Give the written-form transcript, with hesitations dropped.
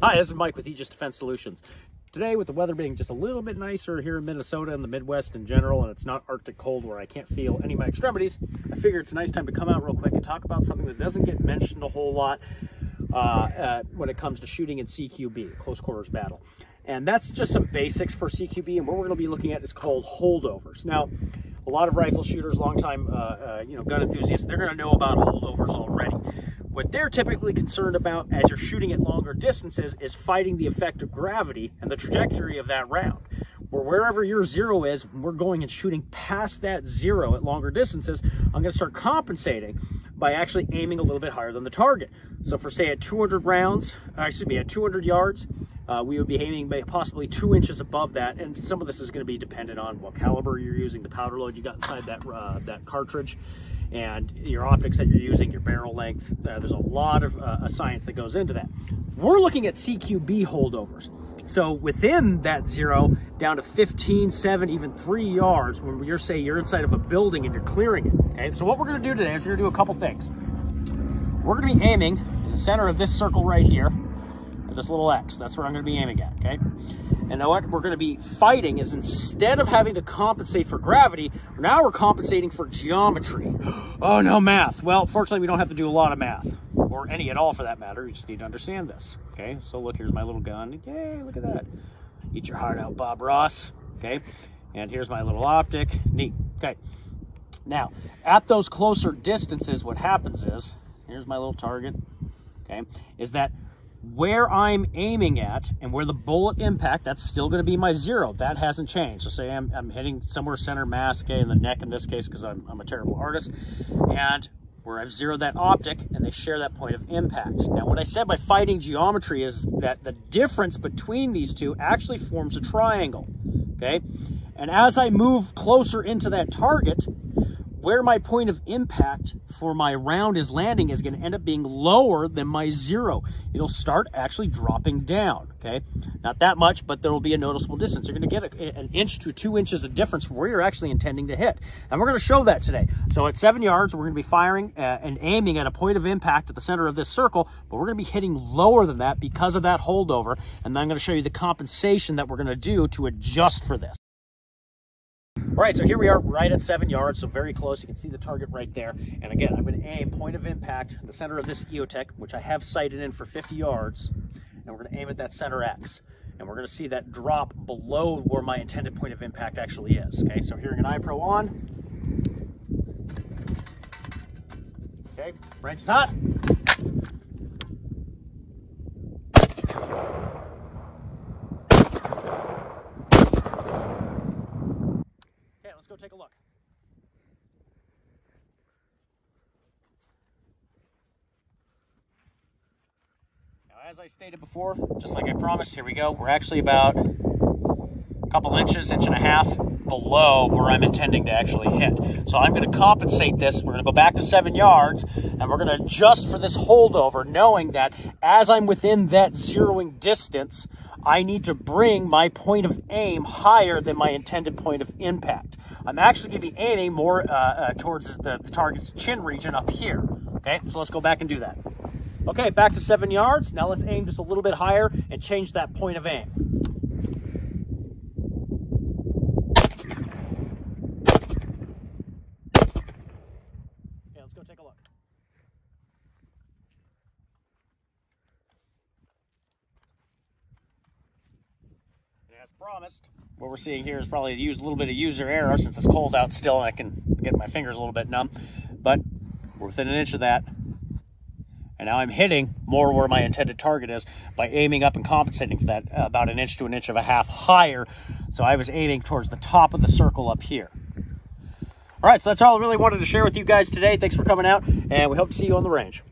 Hi, this is Mike with Aegis Defense Solutions. Today, with the weather being just a little bit nicer here in Minnesota and the Midwest in general, and it's not Arctic cold where I can't feel any of my extremities, I figure it's a nice time to come out real quick and talk about something that doesn't get mentioned a whole lot when it comes to shooting in CQB, close quarters battle. And that's just some basics for CQB, and what we're going to be looking at is called holdovers. Now, a lot of rifle shooters, longtime gun enthusiasts, they're going to know about holdovers already. What they're typically concerned about as you're shooting at longer distances is fighting the effect of gravity and the trajectory of that round. Where wherever your zero is, we're going and shooting past that zero at longer distances, I'm going to start compensating by actually aiming a little bit higher than the target. So for say at 200 yards, we would be aiming possibly 2 inches above that, and some of this is going to be dependent on what caliber you're using, the powder load you got inside that cartridge, and your optics that you're using, your barrel length. There's a lot of science that goes into that. We're looking at CQB holdovers. So within that zero, down to 15, 7, even 3 yards, when you're inside of a building and you're clearing it. Okay, so what we're going to do today is we're going to do a couple things. We're going to be aiming in the center of this circle right here, this little X. That's where I'm going to be aiming at, okay? And now what we're going to be fighting is, instead of having to compensate for gravity, now we're compensating for geometry. Oh, no, math. Well, fortunately, we don't have to do a lot of math, or any at all for that matter. You just need to understand this, okay? So look, here's my little gun. Yay, look at that. Eat your heart out, Bob Ross, okay? And here's my little optic. Neat, okay? Now, at those closer distances, what happens is, here's my little target, okay, is that where I'm aiming at and where the bullet impact, that's still going to be my zero. That hasn't changed. So say I'm hitting somewhere center mass, okay, in the neck in this case, because I'm a terrible artist, and where I've zeroed that optic, and they share that point of impact. Now, what I said by fighting geometry is that the difference between these two actually forms a triangle, okay? And as I move closer into that target, where my point of impact for my round is landing is going to end up being lower than my zero. It'll start actually dropping down, okay? Not that much, but there will be a noticeable distance. You're going to get an inch to 2 inches of difference from where you're actually intending to hit. And we're going to show that today. So at 7 yards, we're going to be firing and aiming at a point of impact at the center of this circle, but we're going to be hitting lower than that because of that holdover. And then I'm going to show you the compensation that we're going to do to adjust for this. All right, so here we are right at 7 yards, so very close. You can see the target right there. And again, I'm going to aim point of impact in the center of this EOTech, which I have sighted in for 50 yards. And we're going to aim at that center X. And we're going to see that drop below where my intended point of impact actually is. Okay, so hearing an iPro on. Okay, range is hot. Let's go take a look. Now, as I stated before, just like I promised, here we go. We're actually about a couple inches, inch and a half below where I'm intending to actually hit. So I'm going to compensate this. We're going to go back to 7 yards, and we're going to adjust for this holdover, knowing that as I'm within that zeroing distance, I need to bring my point of aim higher than my intended point of impact. I'm actually going to be aiming more towards the target's chin region up here. Okay, so let's go back and do that. Okay, back to 7 yards. Now let's aim just a little bit higher and change that point of aim. Okay, let's go take a look. As promised, what we're seeing here is probably a little bit of user error since it's cold out still and I can get my fingers a little bit numb, but we're within an inch of that. And now I'm hitting more where my intended target is by aiming up and compensating for that about an inch to an inch and a half higher. So I was aiming towards the top of the circle up here. All right, so that's all I really wanted to share with you guys today. Thanks for coming out, and we hope to see you on the range.